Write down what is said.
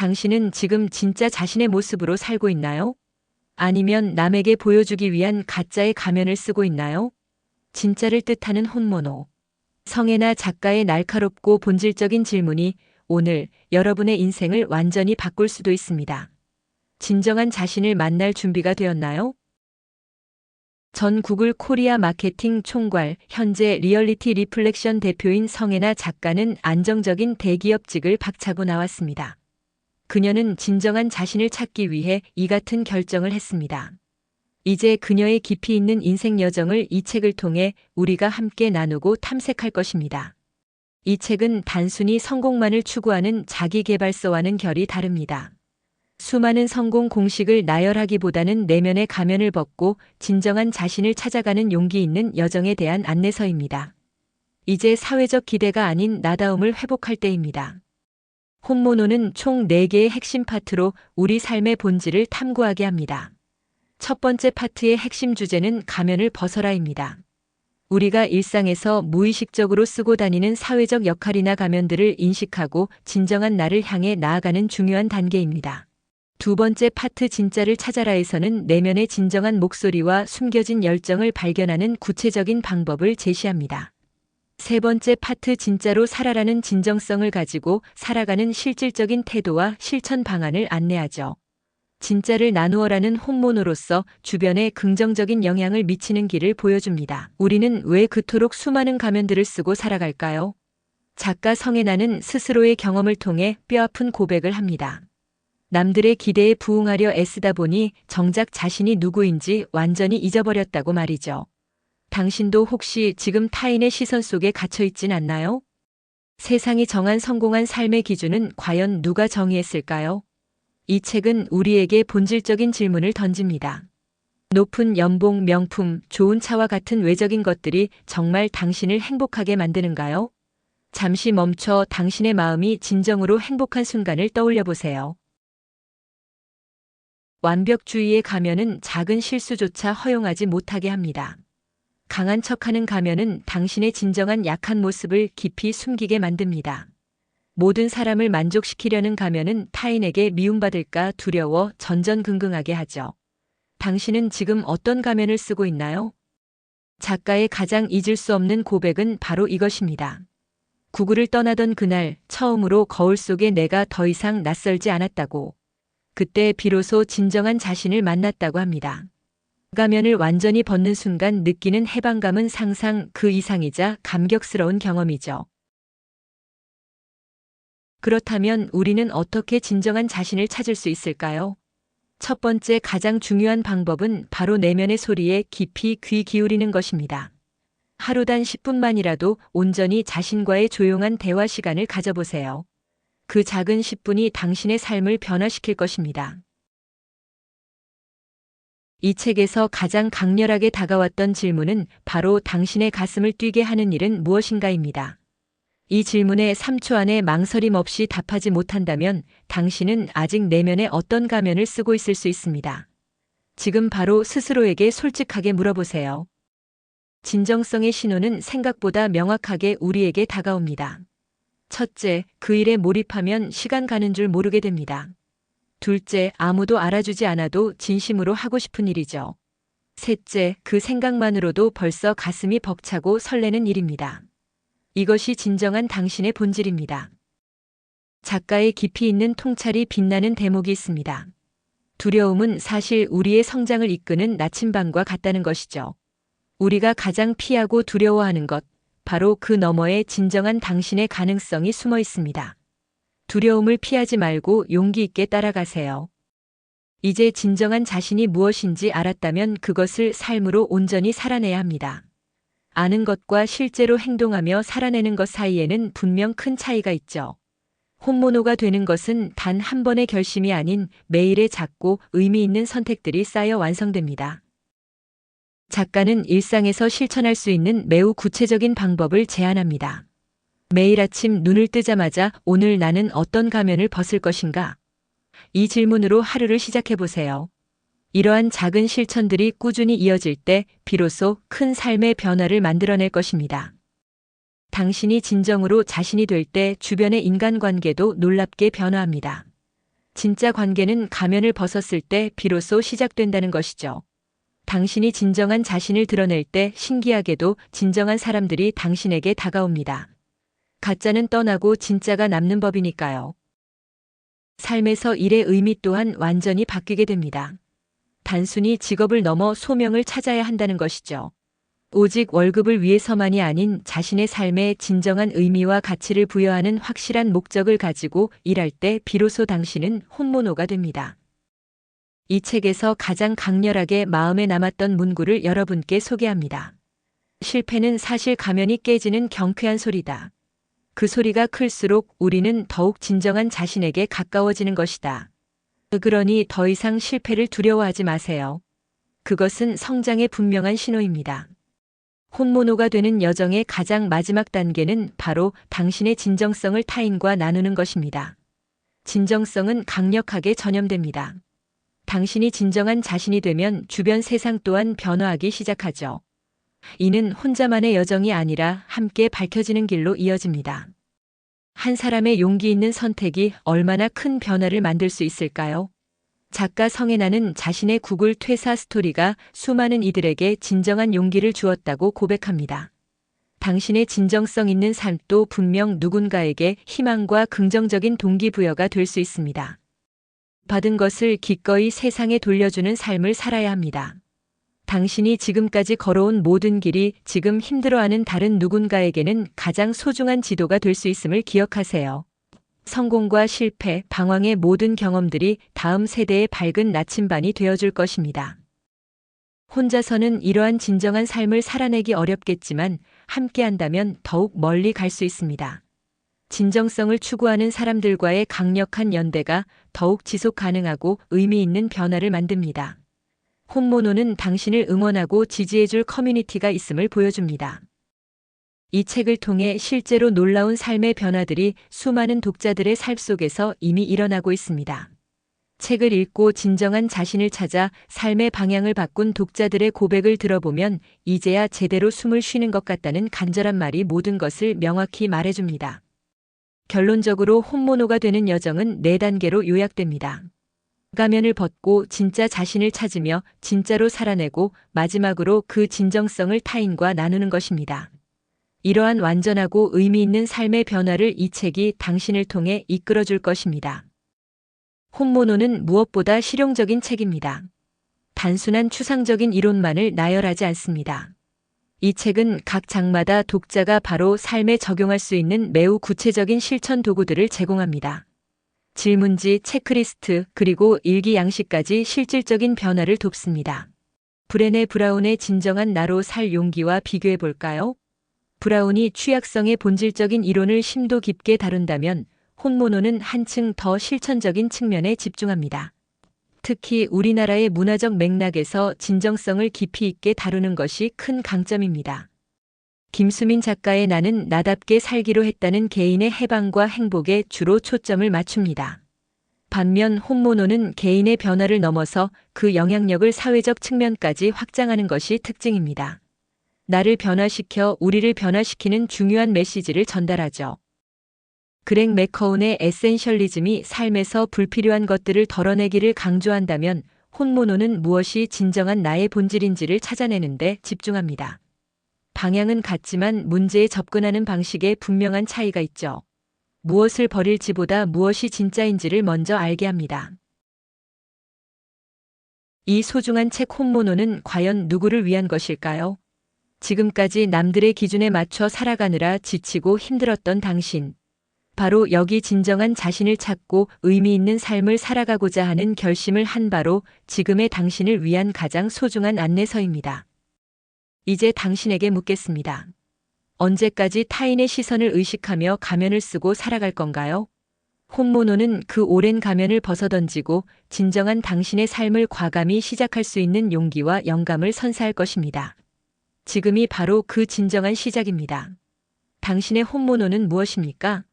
당신은 지금 진짜 자신의 모습으로 살고 있나요? 아니면 남에게 보여주기 위한 가짜의 가면을 쓰고 있나요? 진짜를 뜻하는 혼모노. 성애나 작가의 날카롭고 본질적인 질문이 오늘 여러분의 인생을 완전히 바꿀 수도 있습니다. 진정한 자신을 만날 준비가 되었나요? 전 구글 코리아 마케팅 총괄, 현재 리얼리티 리플렉션 대표인 성애나 작가는 안정적인 대기업직을 박차고 나왔습니다. 그녀는 진정한 자신을 찾기 위해 이 같은 결정을 했습니다. 이제 그녀의 깊이 있는 인생 여정을 이 책을 통해 우리가 함께 나누고 탐색할 것입니다. 이 책은 단순히 성공만을 추구하는 자기계발서와는 결이 다릅니다. 수많은 성공 공식을 나열하기보다는 내면의 가면을 벗고 진정한 자신을 찾아가는 용기 있는 여정에 대한 안내서입니다. 이제 사회적 기대가 아닌 나다움을 회복할 때입니다. 혼모노는 총 4개의 핵심 파트로 우리 삶의 본질을 탐구하게 합니다. 첫 번째 파트의 핵심 주제는 가면을 벗어라입니다. 우리가 일상에서 무의식적으로 쓰고 다니는 사회적 역할이나 가면들을 인식하고 진정한 나를 향해 나아가는 중요한 단계입니다. 두 번째 파트 진짜를 찾아라에서는 내면의 진정한 목소리와 숨겨진 열정을 발견하는 구체적인 방법을 제시합니다. 세 번째 파트 진짜로 살아라는 진정성을 가지고 살아가는 실질적인 태도와 실천 방안을 안내하죠. 진짜를 나누어라는 혼모노로서 주변에 긍정적인 영향을 미치는 길을 보여줍니다. 우리는 왜 그토록 수많은 가면들을 쓰고 살아갈까요? 작가 성애나는 스스로의 경험을 통해 뼈아픈 고백을 합니다. 남들의 기대에 부응하려 애쓰다 보니 정작 자신이 누구인지 완전히 잊어버렸다고 말이죠. 당신도 혹시 지금 타인의 시선 속에 갇혀 있진 않나요? 세상이 정한 성공한 삶의 기준은 과연 누가 정의했을까요? 이 책은 우리에게 본질적인 질문을 던집니다. 높은 연봉, 명품, 좋은 차와 같은 외적인 것들이 정말 당신을 행복하게 만드는가요? 잠시 멈춰 당신의 마음이 진정으로 행복한 순간을 떠올려 보세요. 완벽주의의 가면은 작은 실수조차 허용하지 못하게 합니다. 강한 척하는 가면은 당신의 진정한 약한 모습을 깊이 숨기게 만듭니다. 모든 사람을 만족시키려는 가면은 타인에게 미움받을까 두려워 전전긍긍하게 하죠. 당신은 지금 어떤 가면을 쓰고 있나요? 작가의 가장 잊을 수 없는 고백은 바로 이것입니다. 구글을 떠나던 그날 처음으로 거울 속에 내가 더 이상 낯설지 않았다고. 그때 비로소 진정한 자신을 만났다고 합니다. 가면을 완전히 벗는 순간 느끼는 해방감은 상상 그 이상이자 감격스러운 경험이죠. 그렇다면 우리는 어떻게 진정한 자신을 찾을 수 있을까요? 첫 번째 가장 중요한 방법은 바로 내면의 소리에 깊이 귀 기울이는 것입니다. 하루 단 10분만이라도 온전히 자신과의 조용한 대화 시간을 가져보세요. 그 작은 10분이 당신의 삶을 변화시킬 것입니다. 이 책에서 가장 강렬하게 다가왔던 질문은 바로 당신의 가슴을 뛰게 하는 일은 무엇인가입니다. 이 질문에 3초 안에 망설임 없이 답하지 못한다면 당신은 아직 내면에 어떤 가면을 쓰고 있을 수 있습니다. 지금 바로 스스로에게 솔직하게 물어보세요. 진정성의 신호는 생각보다 명확하게 우리에게 다가옵니다. 첫째, 그 일에 몰입하면 시간 가는 줄 모르게 됩니다. 둘째, 아무도 알아주지 않아도 진심으로 하고 싶은 일이죠. 셋째, 그 생각만으로도 벌써 가슴이 벅차고 설레는 일입니다. 이것이 진정한 당신의 본질입니다. 작가의 깊이 있는 통찰이 빛나는 대목이 있습니다. 두려움은 사실 우리의 성장을 이끄는 나침반과 같다는 것이죠. 우리가 가장 피하고 두려워하는 것, 바로 그 너머에 진정한 당신의 가능성이 숨어 있습니다. 두려움을 피하지 말고 용기 있게 따라가세요. 이제 진정한 자신이 무엇인지 알았다면 그것을 삶으로 온전히 살아내야 합니다. 아는 것과 실제로 행동하며 살아내는 것 사이에는 분명 큰 차이가 있죠. 혼모노가 되는 것은 단 한 번의 결심이 아닌 매일의 작고 의미 있는 선택들이 쌓여 완성됩니다. 작가는 일상에서 실천할 수 있는 매우 구체적인 방법을 제안합니다. 매일 아침 눈을 뜨자마자 오늘 나는 어떤 가면을 벗을 것인가? 이 질문으로 하루를 시작해 보세요. 이러한 작은 실천들이 꾸준히 이어질 때 비로소 큰 삶의 변화를 만들어낼 것입니다. 당신이 진정으로 자신이 될 때 주변의 인간관계도 놀랍게 변화합니다. 진짜 관계는 가면을 벗었을 때 비로소 시작된다는 것이죠. 당신이 진정한 자신을 드러낼 때 신기하게도 진정한 사람들이 당신에게 다가옵니다. 가짜는 떠나고 진짜가 남는 법이니까요. 삶에서 일의 의미 또한 완전히 바뀌게 됩니다. 단순히 직업을 넘어 소명을 찾아야 한다는 것이죠. 오직 월급을 위해서만이 아닌 자신의 삶에 진정한 의미와 가치를 부여하는 확실한 목적을 가지고 일할 때 비로소 당신은 혼모노가 됩니다. 이 책에서 가장 강렬하게 마음에 남았던 문구를 여러분께 소개합니다. 실패는 사실 가면이 깨지는 경쾌한 소리다. 그 소리가 클수록 우리는 더욱 진정한 자신에게 가까워지는 것이다. 그러니 더 이상 실패를 두려워하지 마세요. 그것은 성장의 분명한 신호입니다. 혼모노가 되는 여정의 가장 마지막 단계는 바로 당신의 진정성을 타인과 나누는 것입니다. 진정성은 강력하게 전염됩니다. 당신이 진정한 자신이 되면 주변 세상 또한 변화하기 시작하죠. 이는 혼자만의 여정이 아니라 함께 밝혀지는 길로 이어집니다. 한 사람의 용기 있는 선택이 얼마나 큰 변화를 만들 수 있을까요? 작가 성애나는 자신의 구글 퇴사 스토리가 수많은 이들에게 진정한 용기를 주었다고 고백합니다. 당신의 진정성 있는 삶도 분명 누군가에게 희망과 긍정적인 동기부여가 될 수 있습니다. 받은 것을 기꺼이 세상에 돌려주는 삶을 살아야 합니다. 당신이 지금까지 걸어온 모든 길이 지금 힘들어하는 다른 누군가에게는 가장 소중한 지도가 될 수 있음을 기억하세요. 성공과 실패, 방황의 모든 경험들이 다음 세대의 밝은 나침반이 되어줄 것입니다. 혼자서는 이러한 진정한 삶을 살아내기 어렵겠지만 함께한다면 더욱 멀리 갈 수 있습니다. 진정성을 추구하는 사람들과의 강력한 연대가 더욱 지속 가능하고 의미 있는 변화를 만듭니다. 혼모노는 당신을 응원하고 지지해줄 커뮤니티가 있음을 보여줍니다. 이 책을 통해 실제로 놀라운 삶의 변화들이 수많은 독자들의 삶 속에서 이미 일어나고 있습니다. 책을 읽고 진정한 자신을 찾아 삶의 방향을 바꾼 독자들의 고백을 들어보면 이제야 제대로 숨을 쉬는 것 같다는 간절한 말이 모든 것을 명확히 말해줍니다. 결론적으로 혼모노가 되는 여정은 4단계로 요약됩니다. 가면을 벗고 진짜 자신을 찾으며 진짜로 살아내고 마지막으로 그 진정성을 타인과 나누는 것입니다. 이러한 완전하고 의미 있는 삶의 변화를 이 책이 당신을 통해 이끌어줄 것입니다. 혼모노는 무엇보다 실용적인 책입니다. 단순한 추상적인 이론만을 나열하지 않습니다. 이 책은 각 장마다 독자가 바로 삶에 적용할 수 있는 매우 구체적인 실천 도구들을 제공합니다. 질문지, 체크리스트, 그리고 일기 양식까지 실질적인 변화를 돕습니다. 브레네 브라운의 진정한 나로 살 용기와 비교해 볼까요? 브라운이 취약성의 본질적인 이론을 심도 깊게 다룬다면 혼모노는 한층 더 실천적인 측면에 집중합니다. 특히 우리나라의 문화적 맥락에서 진정성을 깊이 있게 다루는 것이 큰 강점입니다. 김수민 작가의 나는 나답게 살기로 했다는 개인의 해방과 행복에 주로 초점을 맞춥니다. 반면 혼모노는 개인의 변화를 넘어서 그 영향력을 사회적 측면까지 확장하는 것이 특징입니다. 나를 변화시켜 우리를 변화시키는 중요한 메시지를 전달하죠. 그렉 맥커운의 에센셜리즘이 삶에서 불필요한 것들을 덜어내기를 강조한다면 혼모노는 무엇이 진정한 나의 본질인지를 찾아내는데 집중합니다. 방향은 같지만 문제에 접근하는 방식에 분명한 차이가 있죠. 무엇을 버릴지보다 무엇이 진짜인지를 먼저 알게 합니다. 이 소중한 책 혼모노는 과연 누구를 위한 것일까요? 지금까지 남들의 기준에 맞춰 살아가느라 지치고 힘들었던 당신. 바로 여기 진정한 자신을 찾고 의미 있는 삶을 살아가고자 하는 결심을 한 바로 지금의 당신을 위한 가장 소중한 안내서입니다. 이제 당신에게 묻겠습니다. 언제까지 타인의 시선을 의식하며 가면을 쓰고 살아갈 건가요? 혼모노는 그 오랜 가면을 벗어던지고 진정한 당신의 삶을 과감히 시작할 수 있는 용기와 영감을 선사할 것입니다. 지금이 바로 그 진정한 시작입니다. 당신의 혼모노는 무엇입니까?